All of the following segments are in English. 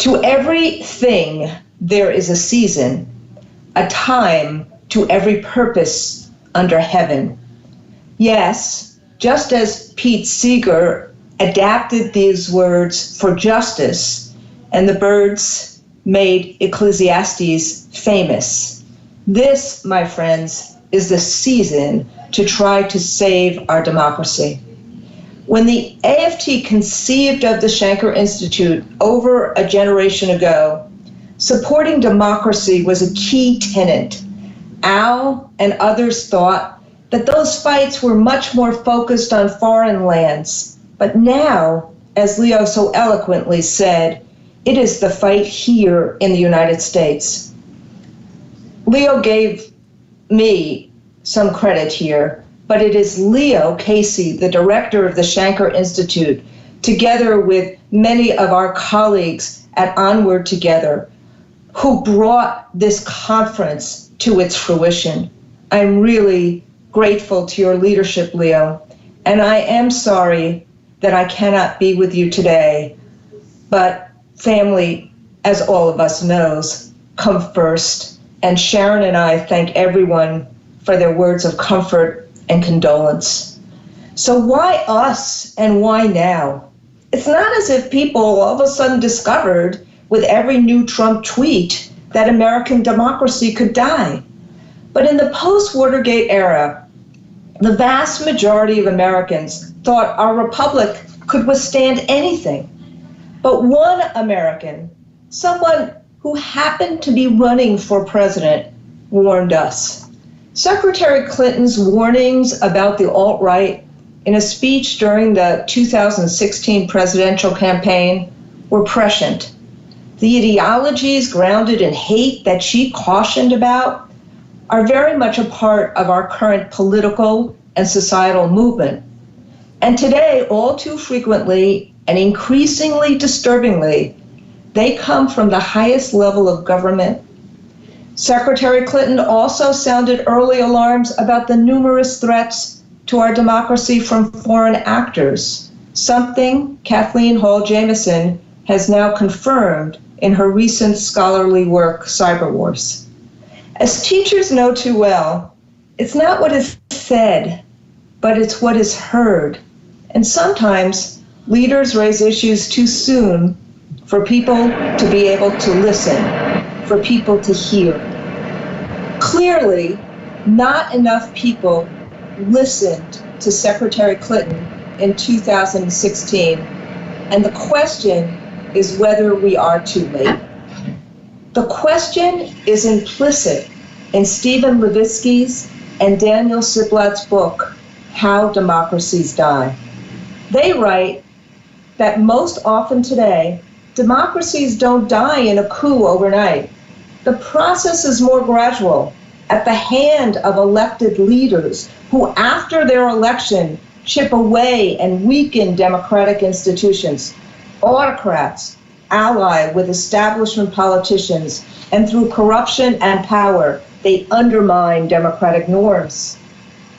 To everything there is a season, a time to every purpose under heaven. Yes, just as Pete Seeger adapted these words for justice, and the birds made Ecclesiastes famous. This, my friends, is the season to try to save our democracy. When the AFT conceived of the Shanker Institute over a generation ago, supporting democracy was a key tenet. Al and others thought that those fights were much more focused on foreign lands. But now, as Leo so eloquently said, it is the fight here in the United States. Leo gave me some credit here, but it is Leo Casey, the director of the Shanker Institute, together with many of our colleagues at Onward Together, who brought this conference to its fruition. I'm really grateful to your leadership, Leo, and I am sorry that I cannot be with you today, but family, as all of us knows, come first, and Sharon and I thank everyone for their words of comfort and condolence. So why us and why now? It's not as if people all of a sudden discovered with every new Trump tweet that American democracy could die. But in the post-Watergate era, the vast majority of Americans thought our republic could withstand anything. But one American, someone who happened to be running for president, warned us. Secretary Clinton's warnings about the alt-right in a speech during the 2016 presidential campaign were prescient. The ideologies grounded in hate that she cautioned about are very much a part of our current political and societal movement. And today, all too frequently and increasingly disturbingly, they come from the highest level of government. Secretary Clinton also sounded early alarms about the numerous threats to our democracy from foreign actors, something Kathleen Hall Jamieson has now confirmed in her recent scholarly work, Cyber Wars. As teachers know too well, it's not what is said, but it's what is heard. And sometimes leaders raise issues too soon for people to be able to listen, for people to hear. Clearly, not enough people listened to Secretary Clinton in 2016, and the question is whether we are too late. The question is implicit in Stephen Levitsky's and Daniel Ziblatt's book, How Democracies Die. They write that most often today, democracies don't die in a coup overnight. The process is more gradual, at the hand of elected leaders who, after their election, chip away and weaken democratic institutions. Autocrats ally with establishment politicians, and through corruption and power, they undermine democratic norms.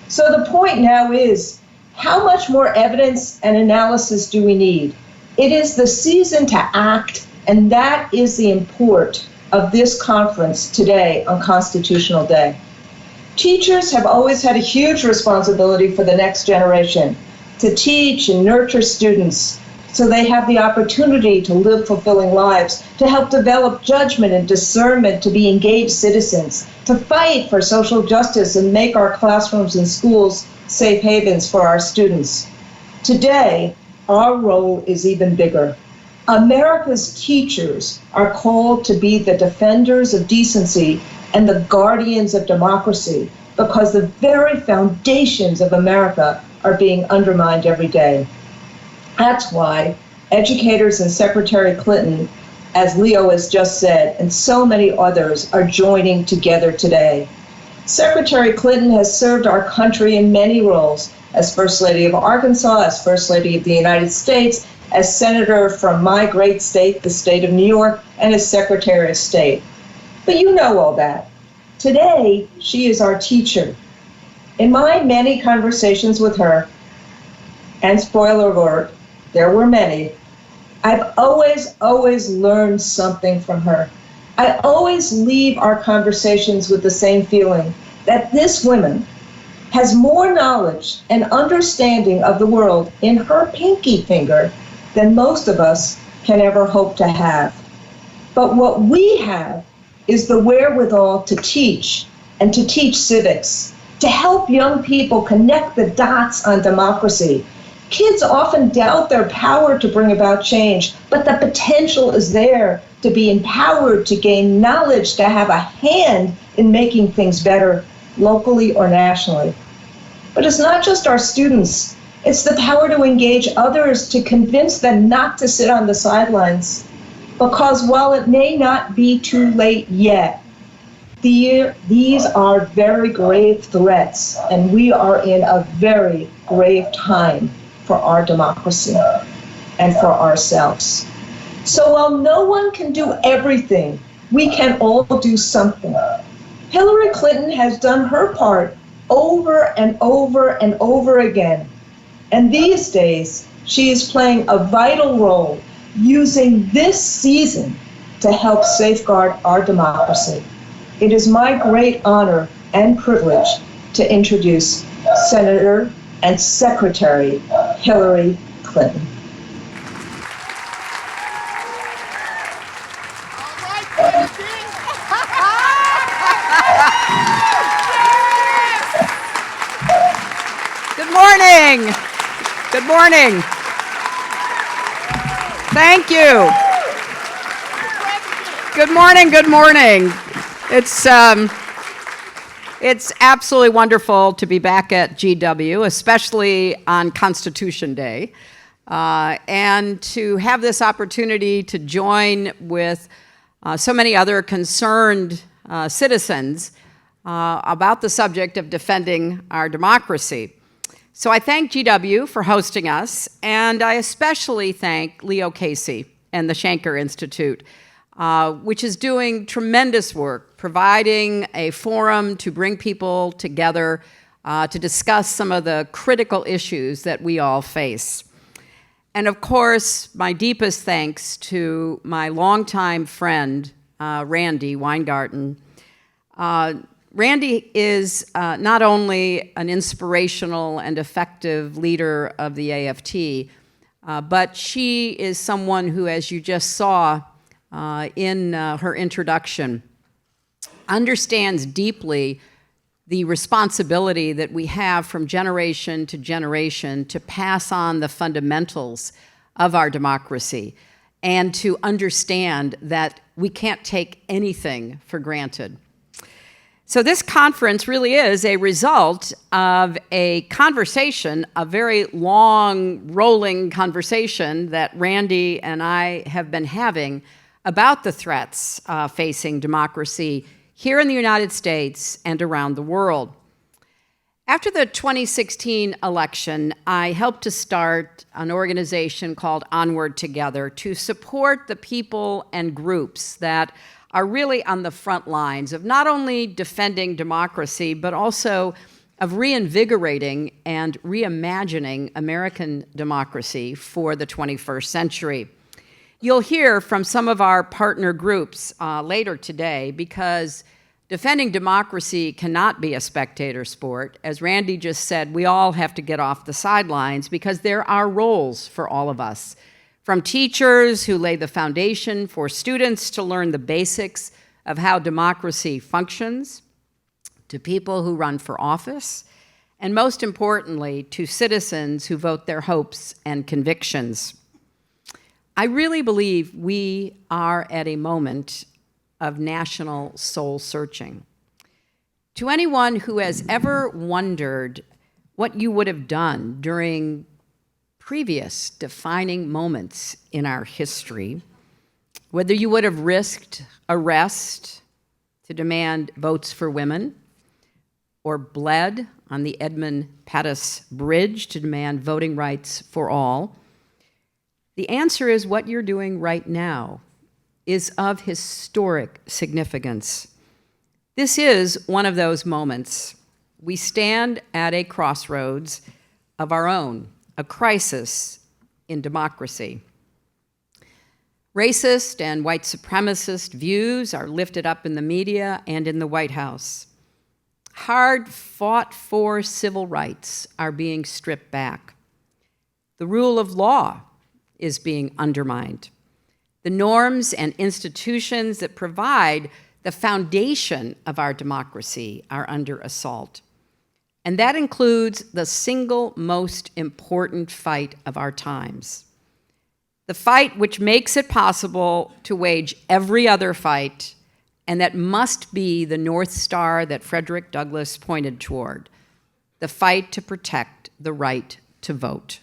So the point now is, how much more evidence and analysis do we need? It is the season to act, and that is the import of this conference today on Constitutional Day. Teachers have always had a huge responsibility for the next generation, to teach and nurture students so they have the opportunity to live fulfilling lives, to help develop judgment and discernment, to be engaged citizens, to fight for social justice and make our classrooms and schools safe havens for our students. Today, our role is even bigger. America's teachers are called to be the defenders of decency and the guardians of democracy, because the very foundations of America are being undermined every day. That's why educators and Secretary Clinton, as Leo has just said, and so many others are joining together today. Secretary Clinton has served our country in many roles, as First Lady of Arkansas, as First Lady of the United States, as Senator from my great state, the state of New York, and as Secretary of State. But you know all that. Today, she is our teacher. In my many conversations with her, and spoiler alert, there were many, I've always learned something from her. I always leave our conversations with the same feeling that this woman has more knowledge and understanding of the world in her pinky finger than most of us can ever hope to have. But what we have is the wherewithal to teach and to teach civics, to help young people connect the dots on democracy. Kids often doubt their power to bring about change, but the potential is there to be empowered, to gain knowledge, to have a hand in making things better locally or nationally. But it's not just our students. It's the power to engage others, to convince them not to sit on the sidelines. Because while it may not be too late yet, these are very grave threats, and we are in a very grave time for our democracy and for ourselves. So while no one can do everything, we can all do something. Hillary Clinton has done her part over and over and over again. And these days, she is playing a vital role, using this season to help safeguard our democracy. It is my great honor and privilege to introduce Senator and Secretary Hillary Clinton. Good morning. Good morning. Thank you. Good morning. Good morning. It's absolutely wonderful to be back at GW, especially on Constitution Day, and to have this opportunity to join with so many other concerned citizens about the subject of defending our democracy. So I thank GW for hosting us, and I especially thank Leo Casey and the Shanker Institute, which is doing tremendous work, providing a forum to bring people together to discuss some of the critical issues that we all face. And of course, my deepest thanks to my longtime friend, Randy Weingarten. Randy is not only an inspirational and effective leader of the AFT, but she is someone who, as you just saw in her introduction, understands deeply the responsibility that we have from generation to generation to pass on the fundamentals of our democracy and to understand that we can't take anything for granted. So this conference really is a result of a conversation, a very long, rolling conversation that Randy and I have been having about the threats facing democracy here in the United States and around the world. After the 2016 election, I helped to start an organization called Onward together to support the people and groups that are really on the front lines of not only defending democracy, but also of reinvigorating and reimagining American democracy for the 21st century. You'll hear from some of our partner groups later today, because defending democracy cannot be a spectator sport. As Randy just said, we all have to get off the sidelines because there are roles for all of us. From teachers who lay the foundation for students to learn the basics of how democracy functions, to people who run for office, and most importantly, to citizens who vote their hopes and convictions. I really believe we are at a moment of national soul searching. To anyone who has ever wondered what you would have done during previous defining moments in our history, whether you would have risked arrest to demand votes for women, or bled on the Edmund Pettus Bridge to demand voting rights for all, the answer is what you're doing right now is of historic significance. This is one of those moments. We stand at a crossroads of our own, a crisis in democracy. Racist and white supremacist views are lifted up in the media and in the White House. Hard fought for civil rights are being stripped back. The rule of law is being undermined. The norms and institutions that provide the foundation of our democracy are under assault. And that includes the single most important fight of our times. The fight which makes it possible to wage every other fight, and that must be the North Star that Frederick Douglass pointed toward, the fight to protect the right to vote.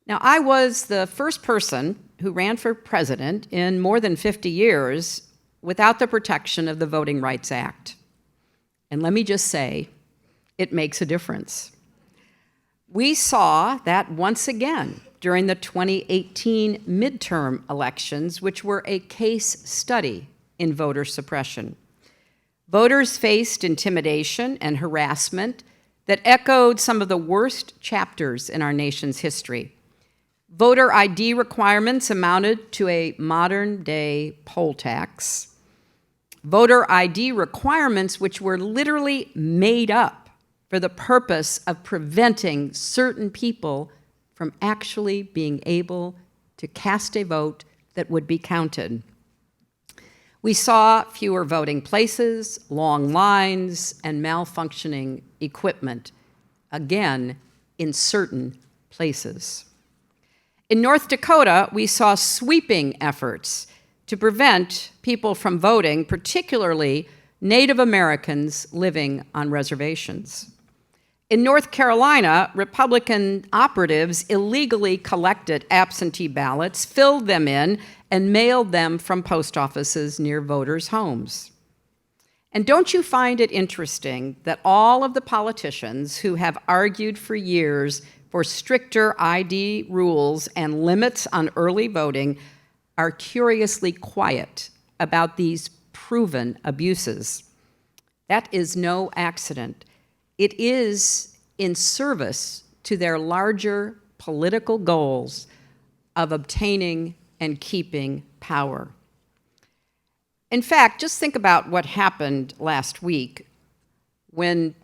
Now, I was the first person who ran for president in more than 50 years without the protection of the Voting Rights Act. And let me just say, it makes a difference. We saw that once again during the 2018 midterm elections, which were a case study in voter suppression. Voters faced intimidation and harassment that echoed some of the worst chapters in our nation's history. Voter ID requirements amounted to a modern-day poll tax. Voter ID requirements which were literally made up for the purpose of preventing certain people from actually being able to cast a vote that would be counted. We saw fewer voting places, long lines, and malfunctioning equipment, again, in certain places. In North Dakota, we saw sweeping efforts to prevent people from voting, particularly Native Americans living on reservations. In North Carolina, Republican operatives illegally collected absentee ballots, filled them in, and mailed them from post offices near voters' homes. And don't you find it interesting that all of the politicians who have argued for years for stricter ID rules and limits on early voting are curiously quiet about these proven abuses? That is no accident. It is in service to their larger political goals of obtaining and keeping power. In fact, just think about what happened last week when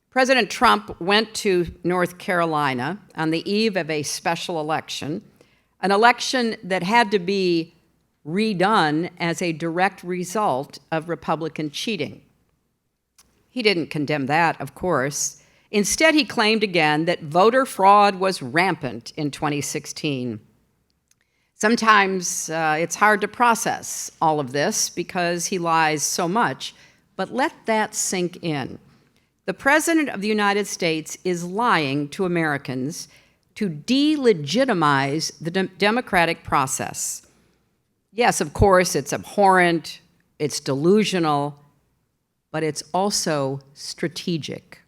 President Trump went to North Carolina on the eve of a special election, an election that had to be redone as a direct result of Republican cheating. He didn't condemn that, of course. Instead, he claimed again that voter fraud was rampant in 2016. Sometimes it's hard to process all of this because he lies so much, but let that sink in. The President of the United States is lying to Americans to delegitimize the democratic process. Yes, of course, it's abhorrent, it's delusional, but it's also strategic.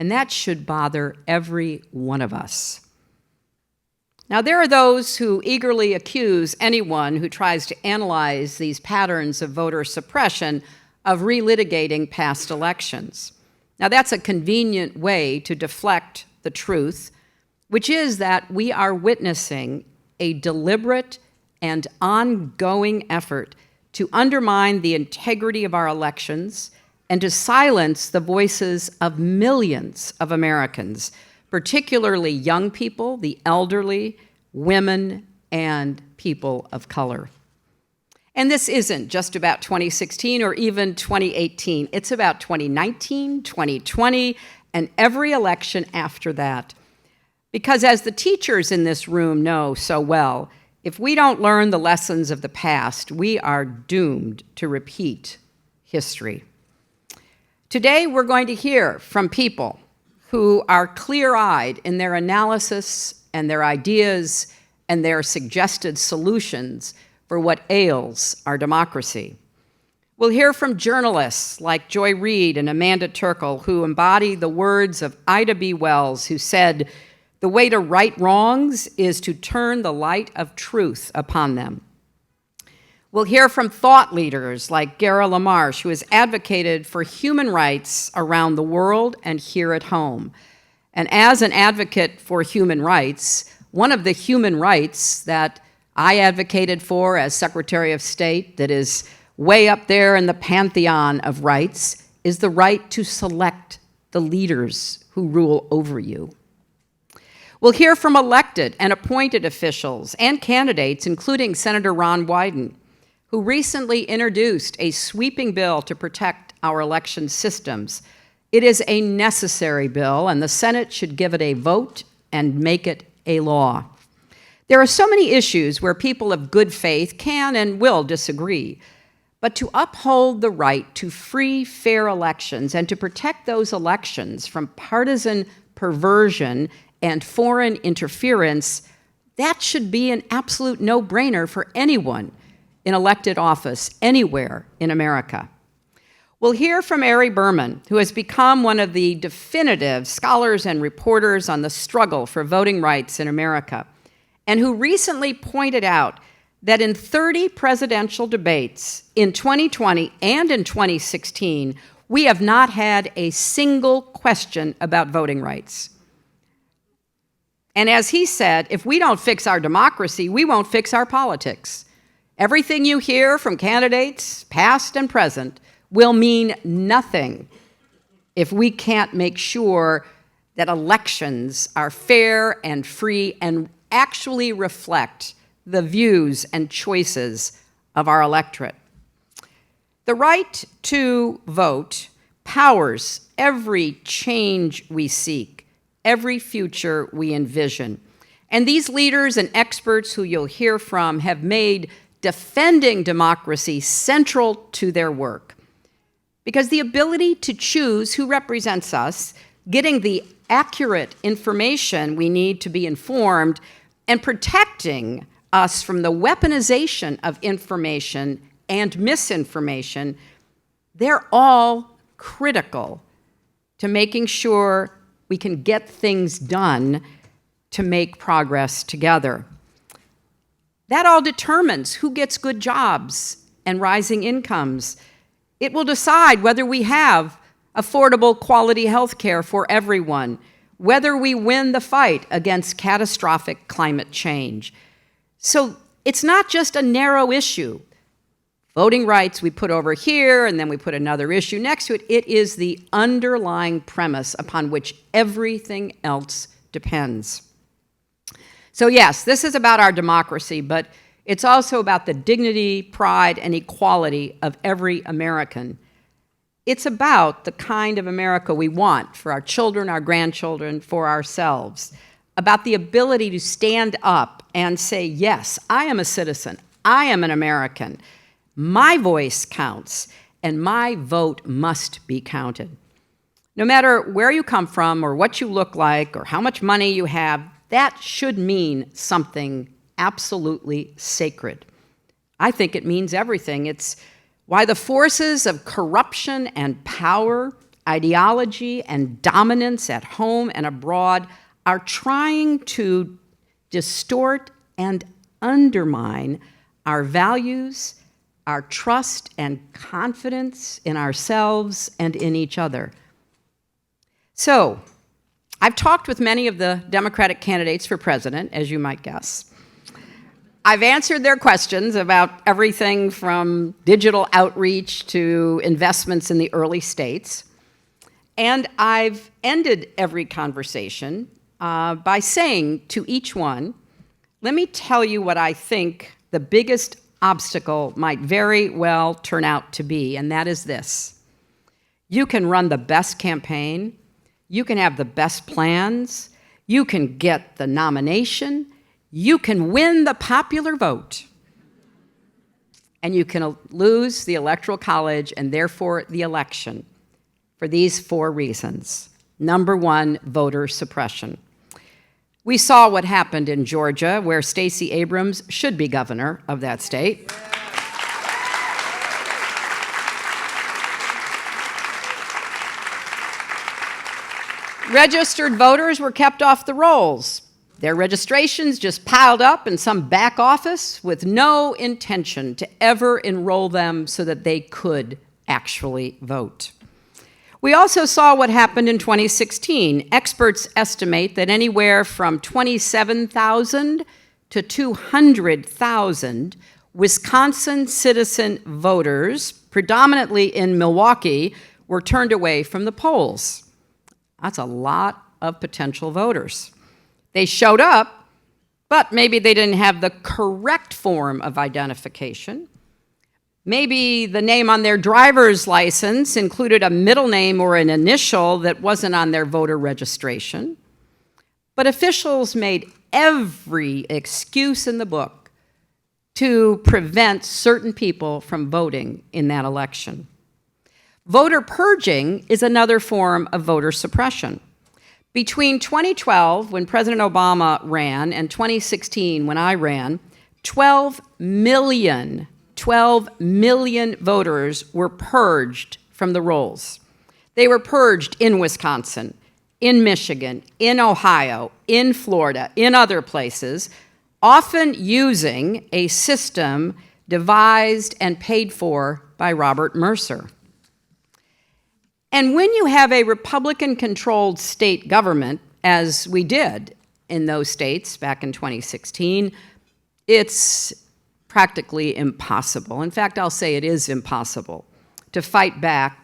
And that should bother every one of us. Now, there are those who eagerly accuse anyone who tries to analyze these patterns of voter suppression of relitigating past elections. Now, that's a convenient way to deflect the truth, which is that we are witnessing a deliberate and ongoing effort to undermine the integrity of our elections and to silence the voices of millions of Americans, particularly young people, the elderly, women, and people of color. And this isn't just about 2016 or even 2018. It's about 2019, 2020, and every election after that. Because as the teachers in this room know so well, if we don't learn the lessons of the past, we are doomed to repeat history. Today, we're going to hear from people who are clear-eyed in their analysis and their ideas and their suggested solutions for what ails our democracy. We'll hear from journalists like Joy Reid and Amanda Turkle, who embody the words of Ida B. Wells, who said, "The way to right wrongs is to turn the light of truth upon them." We'll hear from thought leaders like Gara LaMarche, who has advocated for human rights around the world and here at home. And as an advocate for human rights, one of the human rights that I advocated for as Secretary of State, that is way up there in the pantheon of rights, is the right to select the leaders who rule over you. We'll hear from elected and appointed officials and candidates, including Senator Ron Wyden, who recently introduced a sweeping bill to protect our election systems. It is a necessary bill, and the Senate should give it a vote and make it a law. There are so many issues where people of good faith can and will disagree, but to uphold the right to free, fair elections and to protect those elections from partisan perversion and foreign interference, that should be an absolute no-brainer for anyone in elected office anywhere in America. We'll hear from Ari Berman, who has become one of the definitive scholars and reporters on the struggle for voting rights in America, and who recently pointed out that in 30 presidential debates in 2020 and in 2016, we have not had a single question about voting rights. And as he said, if we don't fix our democracy, we won't fix our politics. Everything you hear from candidates, past and present, will mean nothing if we can't make sure that elections are fair and free and actually reflect the views and choices of our electorate. The right to vote powers every change we seek, every future we envision. And these leaders and experts who you'll hear from have made defending democracy central to their work. Because the ability to choose who represents us, getting the accurate information we need to be informed, and protecting us from the weaponization of information and misinformation, they're all critical to making sure we can get things done to make progress together. That all determines who gets good jobs and rising incomes. It will decide whether we have affordable quality health care for everyone, whether we win the fight against catastrophic climate change. So it's not just a narrow issue. Voting rights we put over here, and then we put another issue next to it. It is the underlying premise upon which everything else depends. So yes, this is about our democracy, but it's also about the dignity, pride, and equality of every American. It's about the kind of America we want for our children, our grandchildren, for ourselves. About the ability to stand up and say, yes, I am a citizen, I am an American, my voice counts, and my vote must be counted. No matter where you come from or what you look like or how much money you have, that should mean something absolutely sacred. I think it means everything. It's why the forces of corruption and power, ideology and dominance at home and abroad are trying to distort and undermine our values, our trust and confidence in ourselves and in each other. So, I've talked with many of the Democratic candidates for president, as you might guess. I've answered their questions about everything from digital outreach to investments in the early states. And I've ended every conversation by saying to each one, let me tell you what I think the biggest obstacle might very well turn out to be, and that is this. You can run the best campaign, you can have the best plans, you can get the nomination, you can win the popular vote, and you can lose the Electoral College and therefore the election for these 4 reasons. Number 1, voter suppression. We saw what happened in Georgia, where Stacey Abrams should be governor of that state. Registered voters were kept off the rolls. Their registrations just piled up in some back office with no intention to ever enroll them so that they could actually vote. We also saw what happened in 2016. Experts estimate that anywhere from 27,000 to 200,000 Wisconsin citizen voters, predominantly in Milwaukee, were turned away from the polls. That's a lot of potential voters. They showed up, but maybe they didn't have the correct form of identification. Maybe the name on their driver's license included a middle name or an initial that wasn't on their voter registration. But officials made every excuse in the book to prevent certain people from voting in that election. Voter purging is another form of voter suppression. Between 2012, when President Obama ran, and 2016, when I ran, 12 million voters were purged from the rolls. They were purged in Wisconsin, in Michigan, in Ohio, in Florida, in other places, often using a system devised and paid for by Robert Mercer. And when you have a Republican-controlled state government, as we did in those states back in 2016, it's practically impossible. In fact, I'll say it is impossible to fight back,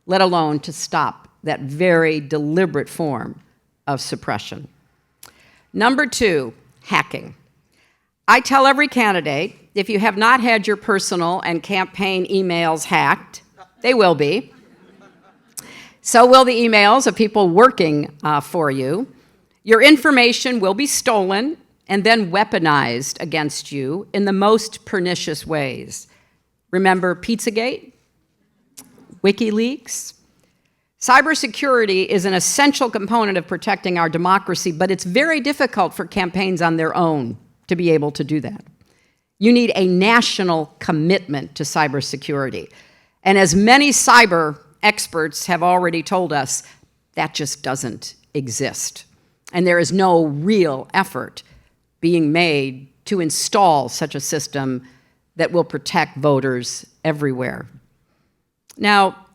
let alone to stop that very deliberate form of suppression. Number 2, hacking. I tell every candidate, if you have not had your personal and campaign emails hacked, they will be. So will the emails of people working for you. Your information will be stolen and then weaponized against you in the most pernicious ways. Remember Pizzagate? WikiLeaks? Cybersecurity is an essential component of protecting our democracy, but it's very difficult for campaigns on their own to be able to do that. You need a national commitment to cybersecurity. And as many cyber experts have already told us, that just doesn't exist. And there is no real effort being made to install such a system that will protect voters everywhere. Now,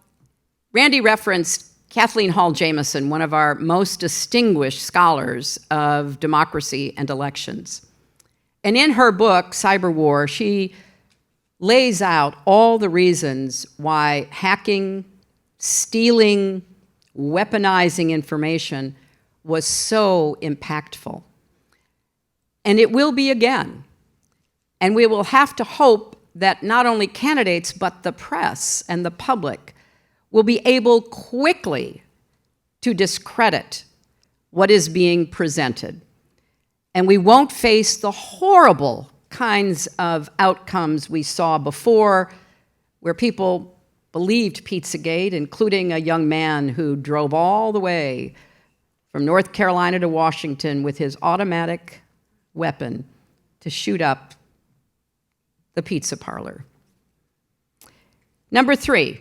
Randy referenced Kathleen Hall Jamieson, one of our most distinguished scholars of democracy and elections. And in her book, Cyber War, she lays out all the reasons why hacking, stealing, weaponizing information was so impactful. And it will be again. And we will have to hope that not only candidates, but the press and the public will be able quickly to discredit what is being presented. And we won't face the horrible kinds of outcomes we saw before, where people believed Pizzagate, including a young man who drove all the way from North Carolina to Washington with his automatic weapon to shoot up the pizza parlor. Number 3,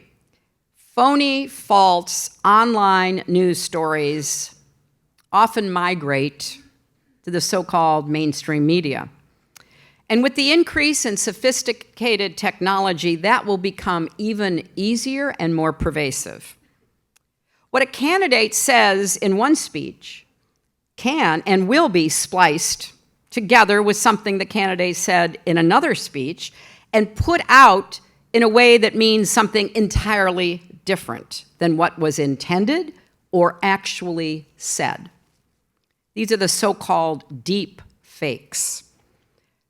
phony, false online news stories often migrate to the so-called mainstream media. And with the increase in sophisticated technology, that will become even easier and more pervasive. What a candidate says in one speech can and will be spliced together with something the candidate said in another speech and put out in a way that means something entirely different than what was intended or actually said. These are the so-called deep fakes.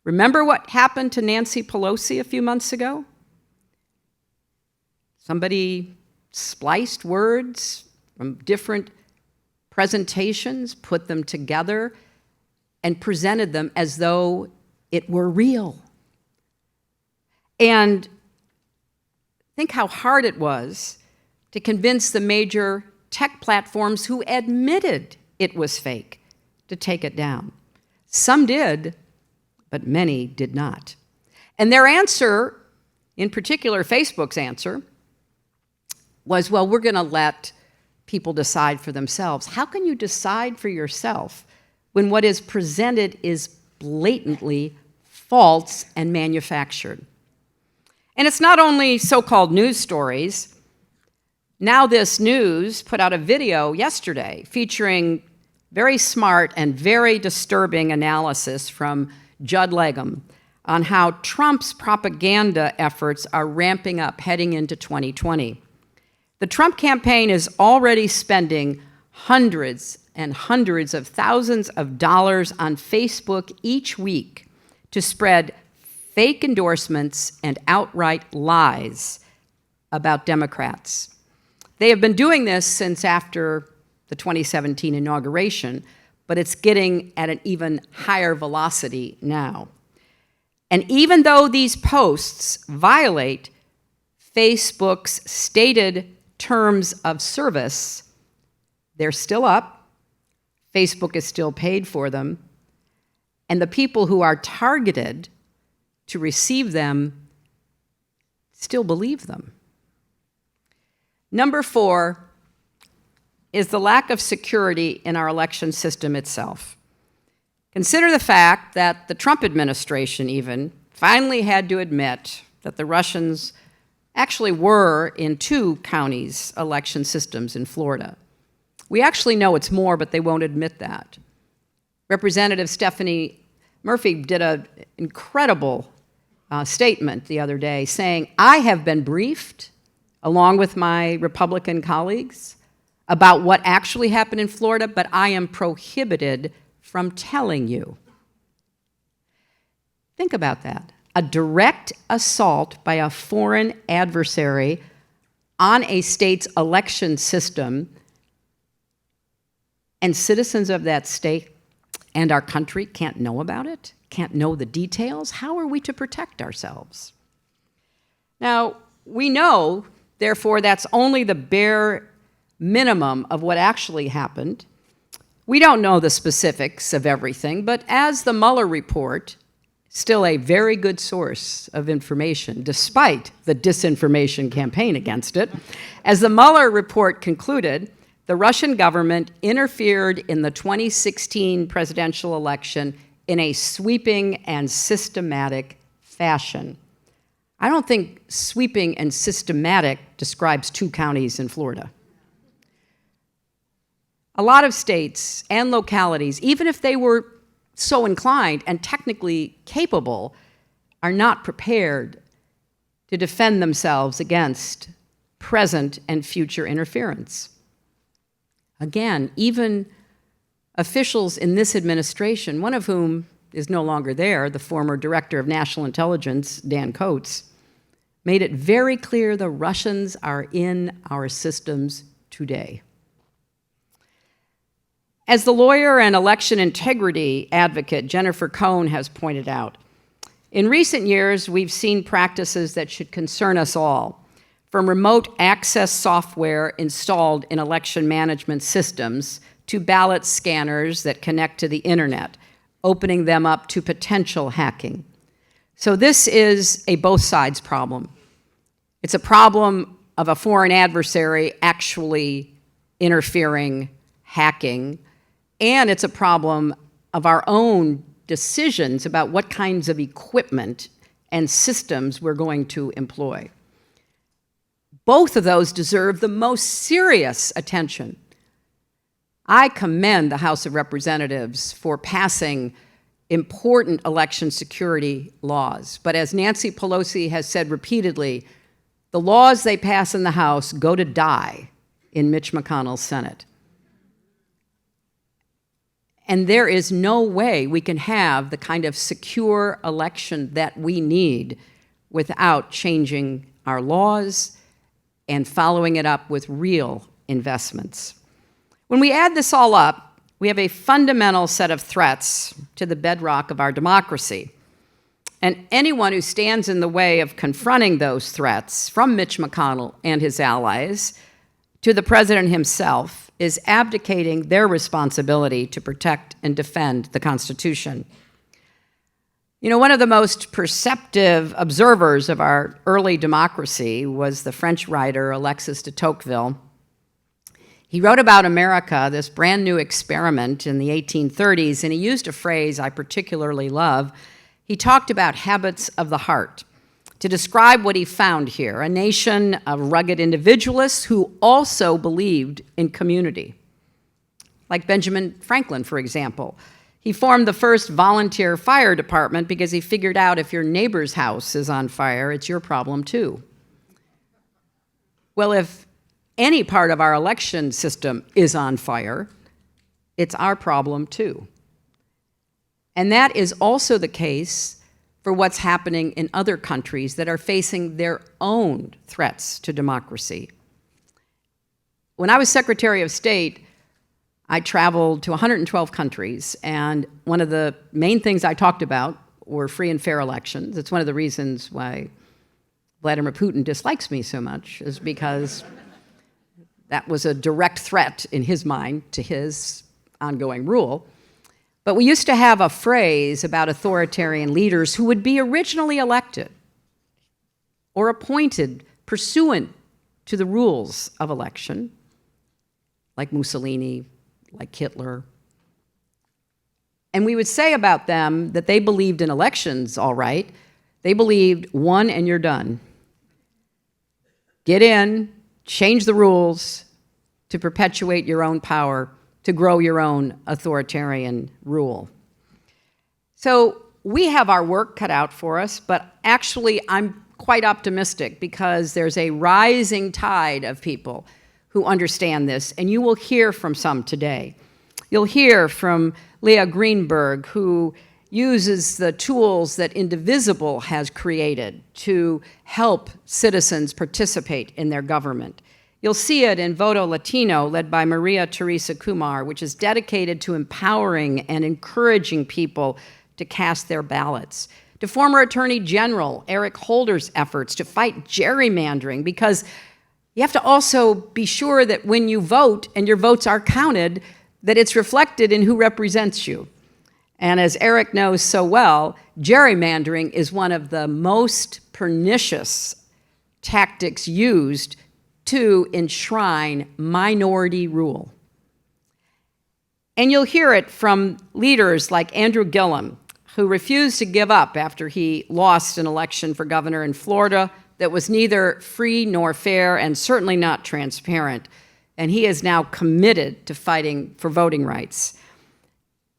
Remember what happened to Nancy Pelosi a few months ago? Somebody spliced words from different presentations, put them together, and presented them as though it were real. And think how hard it was to convince the major tech platforms who admitted it was fake to take it down. Some did, but many did not. And their answer, in particular Facebook's answer, was, well, we're going to let people decide for themselves. How can you decide for yourself when what is presented is blatantly false and manufactured? And it's not only so-called news stories. Now This News put out a video yesterday featuring very smart and very disturbing analysis from Judd Legum, on how Trump's propaganda efforts are ramping up heading into 2020. The Trump campaign is already spending hundreds and hundreds of thousands of dollars on Facebook each week to spread fake endorsements and outright lies about Democrats. They have been doing this since after the 2017 inauguration, but it's getting at an even higher velocity now. And even though these posts violate Facebook's stated terms of service, they're still up. Facebook is still paid for them. And the people who are targeted to receive them still believe them. Number 4 is the lack of security in our election system itself. Consider the fact that the Trump administration even finally had to admit that the Russians actually were in 2 counties' election systems in Florida. We actually know it's more, but they won't admit that. Representative Stephanie Murphy did an incredible statement the other day saying, I have been briefed, along with my Republican colleagues, about what actually happened in Florida, but I am prohibited from telling you. Think about that. A direct assault by a foreign adversary on a state's election system, and citizens of that state and our country can't know about it, can't know the details. How are we to protect ourselves? Now, we know, therefore, that's only the bare minimum of what actually happened. We don't know the specifics of everything, but as the Mueller report, still a very good source of information, despite the disinformation campaign against it, as the Mueller report concluded, the Russian government interfered in the 2016 presidential election in a sweeping and systematic fashion. I don't think sweeping and systematic describes 2 counties in Florida. A lot of states and localities, even if they were so inclined and technically capable, are not prepared to defend themselves against present and future interference. Again, even officials in this administration, one of whom is no longer there, the former Director of National Intelligence, Dan Coates, made it very clear the Russians are in our systems today. As the lawyer and election integrity advocate Jennifer Cohn has pointed out, in recent years, we've seen practices that should concern us all, from remote access software installed in election management systems to ballot scanners that connect to the internet, opening them up to potential hacking. So this is a both sides problem. It's a problem of a foreign adversary actually interfering, hacking, and it's a problem of our own decisions about what kinds of equipment and systems we're going to employ. Both of those deserve the most serious attention. I commend the House of Representatives for passing important election security laws. But as Nancy Pelosi has said repeatedly, the laws they pass in the House go to die in Mitch McConnell's Senate. And there is no way we can have the kind of secure election that we need without changing our laws and following it up with real investments. When we add this all up, we have a fundamental set of threats to the bedrock of our democracy. And anyone who stands in the way of confronting those threats, from Mitch McConnell and his allies to the president himself, is abdicating their responsibility to protect and defend the Constitution. You know, one of the most perceptive observers of our early democracy was the French writer Alexis de Tocqueville. He wrote about America, this brand new experiment in the 1830s, and he used a phrase I particularly love. He talked about habits of the heart to describe what he found here, a nation of rugged individualists who also believed in community. Like Benjamin Franklin, for example. He formed the first volunteer fire department because he figured out if your neighbor's house is on fire, it's your problem too. Well, if any part of our election system is on fire, it's our problem too. And that is also the case for what's happening in other countries that are facing their own threats to democracy. When I was Secretary of State, I traveled to 112 countries, and one of the main things I talked about were free and fair elections. It's one of the reasons why Vladimir Putin dislikes me so much, is because that was a direct threat in his mind to his ongoing rule. But we used to have a phrase about authoritarian leaders who would be originally elected or appointed pursuant to the rules of election, like Mussolini, like Hitler. And we would say about them that they believed in elections, all right. They believed one and you're done. Get in, change the rules to perpetuate your own power, to grow your own authoritarian rule. So we have our work cut out for us, but actually I'm quite optimistic because there's a rising tide of people who understand this, and you will hear from some today. You'll hear from Leah Greenberg, who uses the tools that Indivisible has created to help citizens participate in their government. You'll see it in Voto Latino, led by Maria Teresa Kumar, which is dedicated to empowering and encouraging people to cast their ballots. To former Attorney General Eric Holder's efforts to fight gerrymandering, because you have to also be sure that when you vote and your votes are counted, that it's reflected in who represents you. And as Eric knows so well, gerrymandering is one of the most pernicious tactics used to enshrine minority rule. And you'll hear it from leaders like Andrew Gillum, who refused to give up after he lost an election for governor in Florida that was neither free nor fair and certainly not transparent. And he is now committed to fighting for voting rights.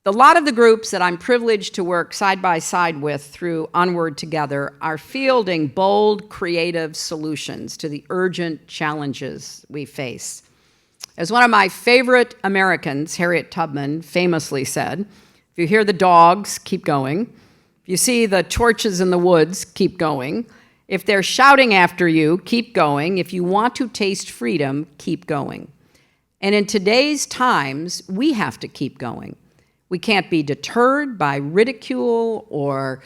A lot of the groups that I'm privileged to work side by side with through Onward Together are fielding bold, creative solutions to the urgent challenges we face. As one of my favorite Americans, Harriet Tubman, famously said, if you hear the dogs, keep going. If you see the torches in the woods, keep going. If they're shouting after you, keep going. If you want to taste freedom, keep going. And in today's times, we have to keep going. We can't be deterred by ridicule or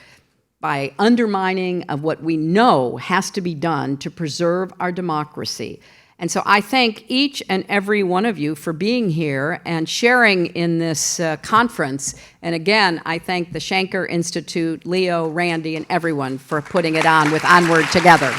by undermining of what we know has to be done to preserve our democracy. And so I thank each and every one of you for being here and sharing in this conference. And again, I thank the Shanker Institute, Leo, Randy, and everyone for putting it on with Onward Together.